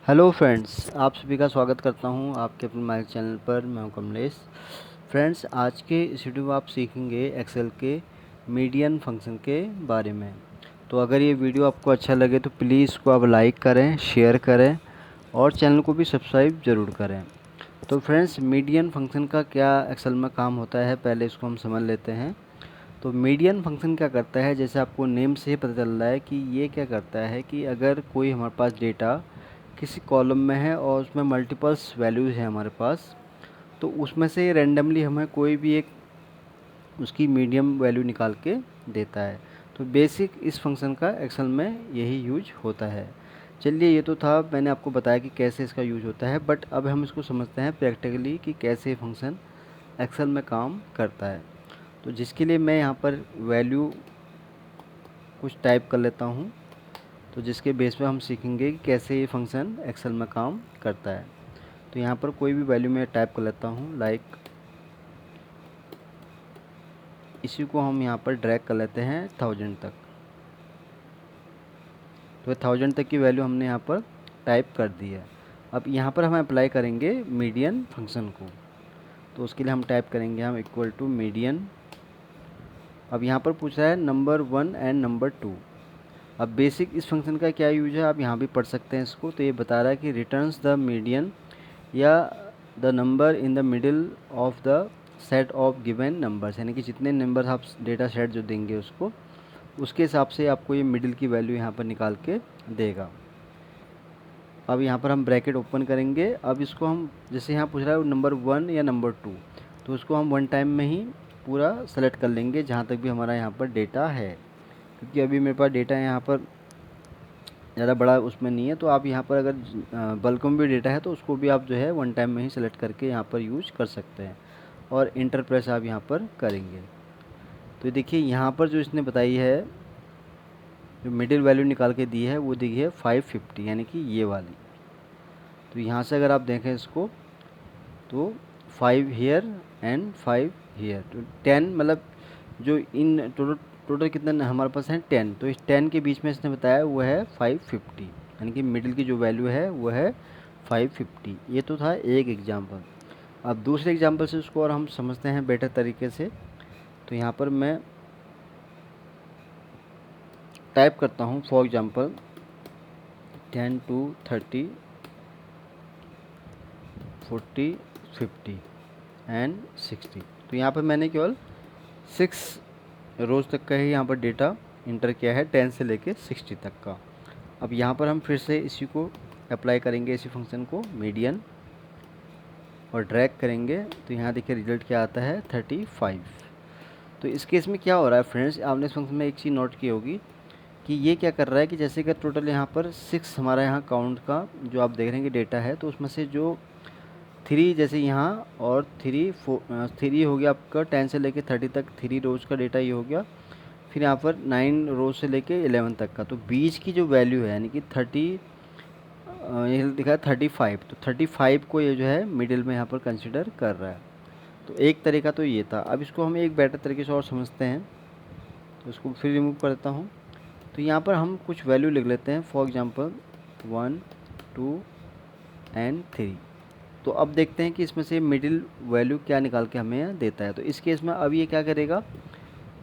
Hello friends, आप सभी का स्वागत करता हूं आपके अपने माइक चैनल पर। मैं हूं कमलेश। फ्रेंड्स, आज के इस वीडियो में आप सीखेंगे एक्सेल के मीडियन फंक्शन के बारे में। तो अगर ये वीडियो आपको अच्छा लगे तो प्लीज़ इसको आप लाइक करें, शेयर करें और चैनल को भी सब्सक्राइब ज़रूर करें। तो फ्रेंड्स, मीडियन फंक्शन का क्या एक्सेल में काम होता है, पहले इसको हम समझ लेते हैं। तो मीडियन फंक्शन क्या करता है, जैसे आपको नेम से ही पता चल रहा है कि ये क्या करता है कि अगर कोई हमारे पास डेटा किसी कॉलम में है और उसमें मल्टीपल्स वैल्यूज़ हैं हमारे पास, तो उसमें से रेंडमली हमें कोई भी एक उसकी मीडियम वैल्यू निकाल के देता है। तो बेसिक इस फंक्शन का एक्सेल में यही यूज होता है। चलिए, ये तो था, मैंने आपको बताया कि कैसे इसका यूज होता है, बट अब हम इसको समझते हैं प्रैक्टिकली कि कैसे फंक्शन एक्सेल में काम करता है। तो जिसके लिए मैं यहाँ पर वैल्यू कुछ टाइप कर लेता हूँ, तो जिसके बेस पे हम सीखेंगे कि कैसे ये फंक्शन एक्सेल में काम करता है। तो यहाँ पर कोई भी वैल्यू मैं टाइप कर लेता हूँ, लाइक इसी को हम यहाँ पर ड्रैग कर लेते हैं 1000 तक। तो 1000 तक की वैल्यू हमने यहाँ पर टाइप कर दी है। अब यहाँ पर हम अप्लाई करेंगे मीडियन फंक्शन को। तो उसके लिए हम टाइप करेंगे हम इक्वल टू मीडियन। अब यहाँ पर पूछ रहा है नंबर 1 एंड नंबर 2। अब बेसिक इस फंक्शन का क्या यूज है, आप यहाँ भी पढ़ सकते हैं इसको। तो ये बता रहा है कि रिटर्न्स द मीडियन या the number in the middle of the set of given numbers, यानी कि जितने नंबर आप डेटा सेट जो देंगे उसको, उसके हिसाब से आपको ये मिडिल की वैल्यू यहाँ पर निकाल के देगा। अब यहाँ पर हम ब्रैकेट ओपन करेंगे। अब इसको हम, जैसे यहाँ पूछ रहा है नंबर 1 या नंबर 2, तो उसको हम वन टाइम में ही पूरा सेलेक्ट कर लेंगे जहाँ तक भी हमारा यहाँ पर डेटा है, क्योंकि अभी मेरे पास डेटा यहाँ पर ज़्यादा बड़ा उसमें नहीं है। तो आप यहाँ पर अगर बल्क में भी डेटा है तो उसको भी आप जो है वन टाइम में ही सेलेक्ट करके यहाँ पर यूज कर सकते हैं और इंटर प्रेस आप यहाँ पर करेंगे। तो देखिए यहाँ पर जो इसने बताई है, जो मिडिल वैल्यू निकाल के दी है वो देखिए 550, यानी कि ये वाली। तो यहाँ से अगर आप देखें इसको तो 5 हेयर एंड 5 हेयर, तो 10 मतलब जो इन टोटल टोटल कितने हमारे पास हैं 10, तो इस 10 के बीच में इसने बताया वो है 550, यानी कि मिडिल की जो वैल्यू है वो है 550। ये तो था एक एग्जांपल। अब दूसरे एग्जांपल से उसको और हम समझते हैं बेटर तरीके से। तो यहाँ पर मैं टाइप करता हूँ फॉर एग्जांपल 10 to 30 40 50 एंड 60। तो यहाँ पर मैंने केवल 6 रोज़ तक का ही यहाँ पर डेटा इंटर किया है, 10 से लेके 60 तक का। अब यहाँ पर हम फिर से इसी को अप्लाई करेंगे, इसी फंक्शन को मीडियन, और ड्रैग करेंगे। तो यहाँ देखिए रिजल्ट क्या आता है 35। तो इस केस में क्या हो रहा है फ्रेंड्स, आपने इस फंक्शन में एक चीज़ नोट की होगी कि ये क्या कर रहा है कि जैसे कि टोटल यहाँ पर 6 हमारा यहाँ काउंट का जो आप देख रहे हैं कि डेटा है, तो उसमें से जो 3 जैसे यहाँ और 3 हो गया आपका 10 से लेके 30 तक, 3 रोज़ का डेटा ये हो गया। फिर यहाँ पर 9 रोज से लेके 11 तक का, तो बीच की जो वैल्यू है यानी कि 30, ये लिखा है 35, तो 35 को ये जो है मिडिल में यहाँ पर कंसिडर कर रहा है। तो एक तरीका तो ये था। अब इसको हम एक बेटर तरीके से और समझते हैं, तो इसको फिर रिमूव कर देता हूँ। तो यहाँ पर हम कुछ वैल्यू लिख लेते हैं, फॉर एग्जांपल 1 2 एंड 3। तो अब देखते हैं कि इसमें से मिडिल वैल्यू क्या निकाल के हमें देता है। तो इस केस में अब ये क्या करेगा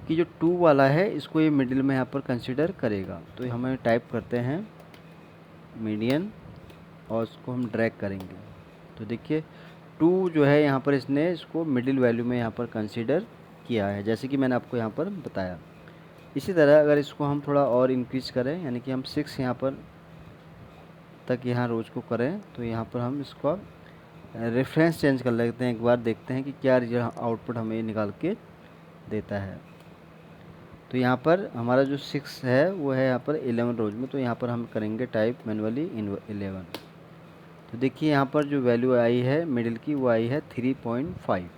कि जो 2 वाला है इसको ये मिडिल में यहाँ पर कंसिडर करेगा। तो हमें टाइप करते हैं मीडियन और इसको हम ड्रैग करेंगे। तो देखिए 2 जो है यहाँ पर इसने इसको मिडिल वैल्यू में यहाँ पर कंसिडर किया है, जैसे कि मैंने आपको यहाँ पर बताया। इसी तरह अगर इसको हम थोड़ा और इंक्रीज करें, यानी कि हम 6 यहाँ पर तक यहाँ रोज को करें, तो यहाँ पर हम इसको रेफरेंस चेंज कर लेते हैं, एक बार देखते हैं कि क्या रिजल्ट आउटपुट हमें निकाल के देता है। तो यहाँ पर हमारा जो 6 है वो है यहाँ पर 11 रोज में, तो यहाँ पर हम करेंगे टाइप मैनुअली इन 11। तो देखिए यहाँ पर जो वैल्यू आई है मिडिल की वो आई है 3.5।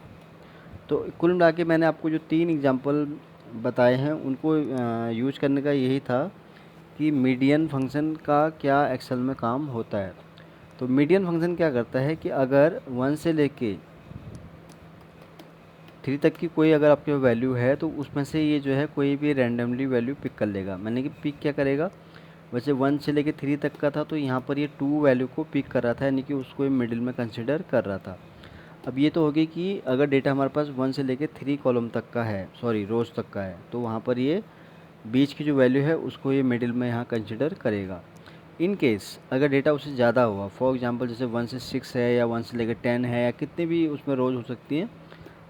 तो कुल मिला के मैंने आपको जो 3 एग्जांपल बताए हैं उनको यूज करने का यही था कि मीडियन फंक्शन का क्या एक्सेल में काम होता है। तो मीडियन फंक्शन क्या करता है कि अगर 1 से लेके 3 तक की कोई अगर आपके वैल्यू है तो उसमें से ये जो है कोई भी रैंडमली वैल्यू पिक कर लेगा। मैंने कि पिक क्या करेगा, वैसे 1 से लेके 3 तक का था, तो यहाँ पर ये 2 वैल्यू को पिक कर रहा था, यानी कि उसको ये मिडिल में कंसिडर कर रहा था। अब ये तो हो गई कि अगर डेटा हमारे पास 1 से लेके 3 कॉलम तक का है, सॉरी रोज़ तक का है, तो वहाँ पर ये बीच की जो वैल्यू है उसको ये मिडिल में यहाँ कंसिडर करेगा। इन केस अगर डेटा उससे ज़्यादा हुआ, फॉर एग्जांपल जैसे 1 से 6 है या 1 से लेकर 10 है या कितने भी उसमें रोज़ हो सकती हैं,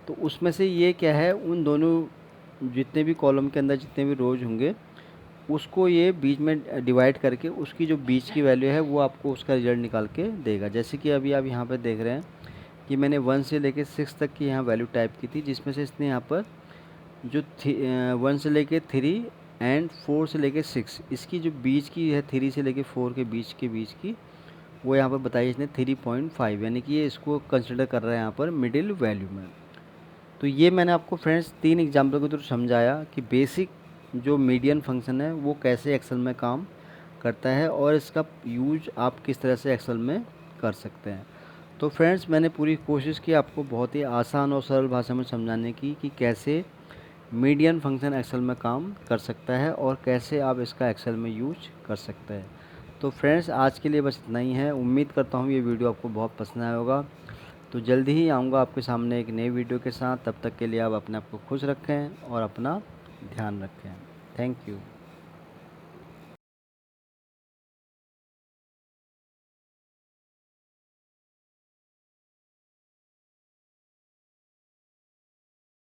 तो उसमें से ये क्या है, उन दोनों जितने भी कॉलम के अंदर जितने भी रोज़ होंगे उसको ये बीच में डिवाइड करके उसकी जो बीच की वैल्यू है वो आपको उसका रिजल्ट निकाल के देगा। जैसे कि अभी आप यहाँ पर देख रहे हैं कि मैंने 1 से लेकर 6 तक की यहाँ वैल्यू टाइप की थी, जिसमें से इसने यहाँ पर जो 1 से लेके 3 एंड 4 से लेके 6, इसकी जो बीच की है 3 से लेके 4 के बीच की वो यहाँ पर बताई इसने 3.5, यानी कि ये इसको कंसिडर कर रहा है यहाँ पर मिडिल वैल्यू में। तो ये मैंने आपको फ्रेंड्स 3 एग्जाम्पल के थ्रू समझाया कि बेसिक जो मीडियन फंक्शन है वो कैसे एक्सेल में काम करता है और इसका यूज आप किस तरह से एक्सेल में कर सकते हैं। तो फ्रेंड्स मैंने पूरी कोशिश की आपको बहुत ही आसान और सरल भाषा में समझाने की कि कैसे मीडियन फंक्शन एक्सेल में काम कर सकता है और कैसे आप इसका एक्सेल में यूज कर सकते हैं। तो फ्रेंड्स आज के लिए बस इतना ही है। उम्मीद करता हूँ ये वीडियो आपको बहुत पसंद आया होगा। तो जल्दी ही आऊँगा आपके सामने एक नई वीडियो के साथ। तब तक के लिए आप अपने आप को खुश रखें और अपना ध्यान रखें। Thank you.